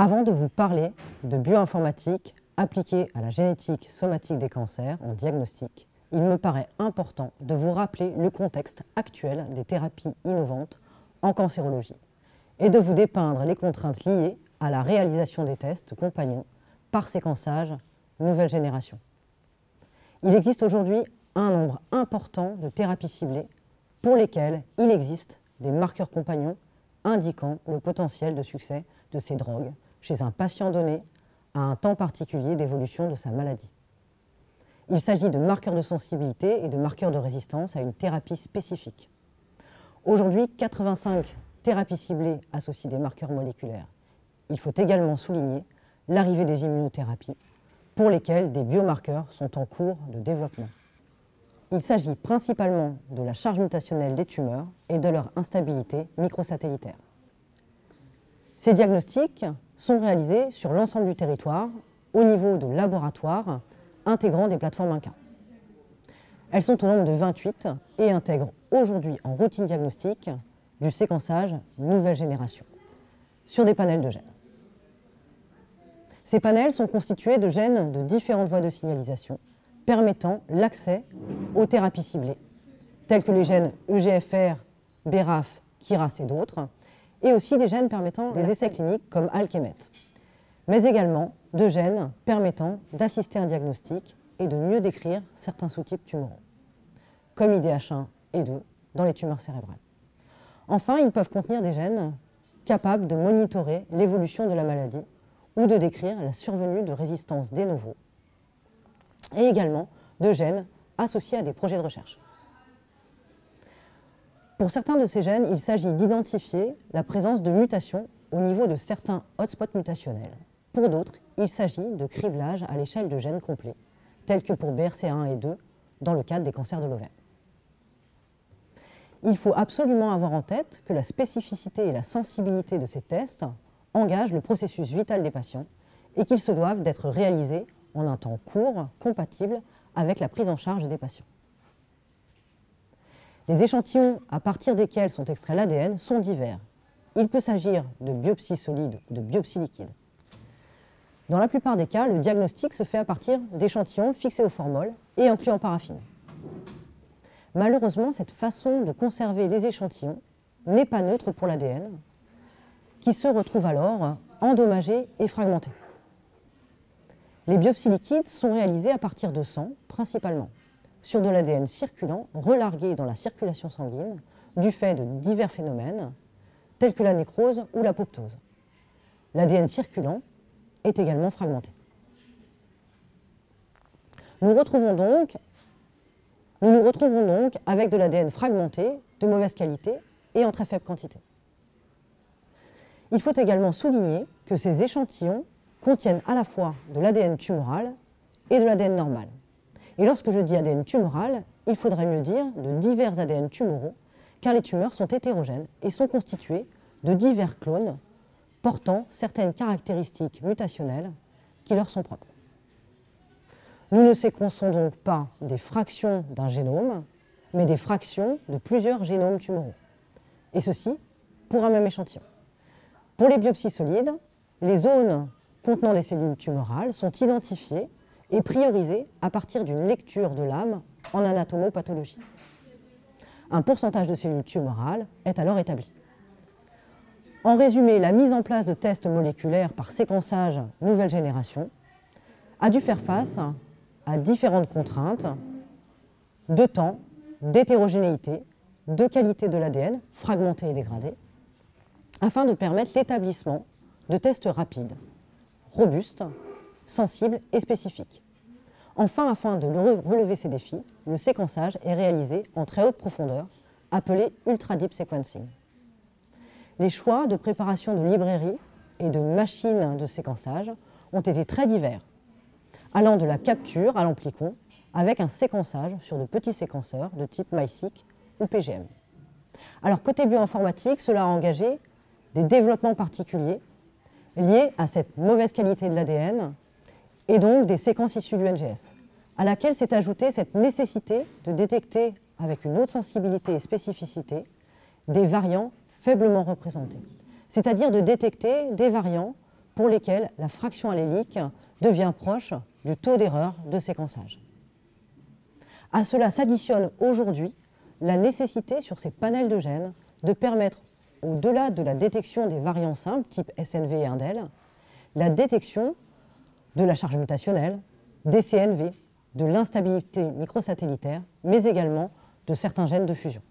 Avant de vous parler de bioinformatique appliquée à la génétique somatique des cancers en diagnostic, il me paraît important de vous rappeler le contexte actuel des thérapies innovantes en cancérologie et de vous dépeindre les contraintes liées à la réalisation des tests compagnons par séquençage nouvelle génération. Il existe aujourd'hui un nombre important de thérapies ciblées pour lesquelles il existe des marqueurs compagnons indiquant le potentiel de succès de ces drogues chez un patient donné à un temps particulier d'évolution de sa maladie. Il s'agit de marqueurs de sensibilité et de marqueurs de résistance à une thérapie spécifique. Aujourd'hui, 85 thérapies ciblées associent des marqueurs moléculaires. Il faut également souligner l'arrivée des immunothérapies, pour lesquelles des biomarqueurs sont en cours de développement. Il s'agit principalement de la charge mutationnelle des tumeurs et de leur instabilité microsatellitaire. Ces diagnostics sont réalisés sur l'ensemble du territoire au niveau de laboratoires intégrant des plateformes INCA. Elles sont au nombre de 28 et intègrent aujourd'hui en routine diagnostique du séquençage nouvelle génération sur des panels de gènes. Ces panels sont constitués de gènes de différentes voies de signalisation permettant l'accès aux thérapies ciblées, telles que les gènes EGFR, BRAF, KRAS et d'autres, et aussi des gènes permettant des essais cliniques comme ALK et MET, mais également de gènes permettant d'assister à un diagnostic et de mieux décrire certains sous-types tumoraux, comme IDH1 et 2 dans les tumeurs cérébrales. Enfin, ils peuvent contenir des gènes capables de monitorer l'évolution de la maladie ou de décrire la survenue de résistance de novo, et également de gènes associés à des projets de recherche. Pour certains de ces gènes, il s'agit d'identifier la présence de mutations au niveau de certains hotspots mutationnels. Pour d'autres, il s'agit de criblage à l'échelle de gènes complets, tels que pour BRCA1 et 2 dans le cadre des cancers de l'ovaire. Il faut absolument avoir en tête que la spécificité et la sensibilité de ces tests engagent le processus vital des patients et qu'ils se doivent d'être réalisés en un temps court, compatible avec la prise en charge des patients. Les échantillons à partir desquels sont extraits l'ADN sont divers. Il peut s'agir de biopsies solides ou de biopsies liquides. Dans la plupart des cas, le diagnostic se fait à partir d'échantillons fixés au formol et inclus en paraffine. Malheureusement, cette façon de conserver les échantillons n'est pas neutre pour l'ADN, qui se retrouve alors endommagé et fragmenté. Les biopsies liquides sont réalisées à partir de sang, principalement, sur de l'ADN circulant relargué dans la circulation sanguine du fait de divers phénomènes, tels que la nécrose ou l'apoptose. L'ADN circulant est également fragmenté. Nous nous retrouvons donc avec de l'ADN fragmenté, de mauvaise qualité et en très faible quantité. Il faut également souligner que ces échantillons contiennent à la fois de l'ADN tumoral et de l'ADN normal. Et lorsque je dis ADN tumoral, il faudrait mieux dire de divers ADN tumoraux, car les tumeurs sont hétérogènes et sont constituées de divers clones portant certaines caractéristiques mutationnelles qui leur sont propres. Nous ne séquençons donc pas des fractions d'un génome, mais des fractions de plusieurs génomes tumoraux, et ceci pour un même échantillon. Pour les biopsies solides, les zones contenant des cellules tumorales sont identifiées et priorisées à partir d'une lecture de l'âme en anatomopathologie. Un pourcentage de cellules tumorales est alors établi. En résumé, la mise en place de tests moléculaires par séquençage nouvelle génération a dû faire face à différentes contraintes de temps, d'hétérogénéité, de qualité de l'ADN, fragmenté et dégradé, afin de permettre l'établissement de tests rapides, robustes, sensibles et spécifiques. Enfin, afin de relever ces défis, le séquençage est réalisé en très haute profondeur, appelé Ultra Deep Sequencing. Les choix de préparation de librairies et de machines de séquençage ont été très divers, allant de la capture à l'amplicon avec un séquençage sur de petits séquenceurs de type MiSeq ou PGM. Alors côté bioinformatique, cela a engagé des développements particuliers liés à cette mauvaise qualité de l'ADN et donc des séquences issues du NGS, à laquelle s'est ajoutée cette nécessité de détecter avec une haute sensibilité et spécificité des variants faiblement représentés, c'est-à-dire de détecter des variants pour lesquels la fraction allélique devient proche du taux d'erreur de séquençage. À cela s'additionne aujourd'hui la nécessité sur ces panels de gènes de permettre, au-delà de la détection des variants simples type SNV et indel, la détection de la charge mutationnelle, des CNV, de l'instabilité microsatellitaire, mais également de certains gènes de fusion.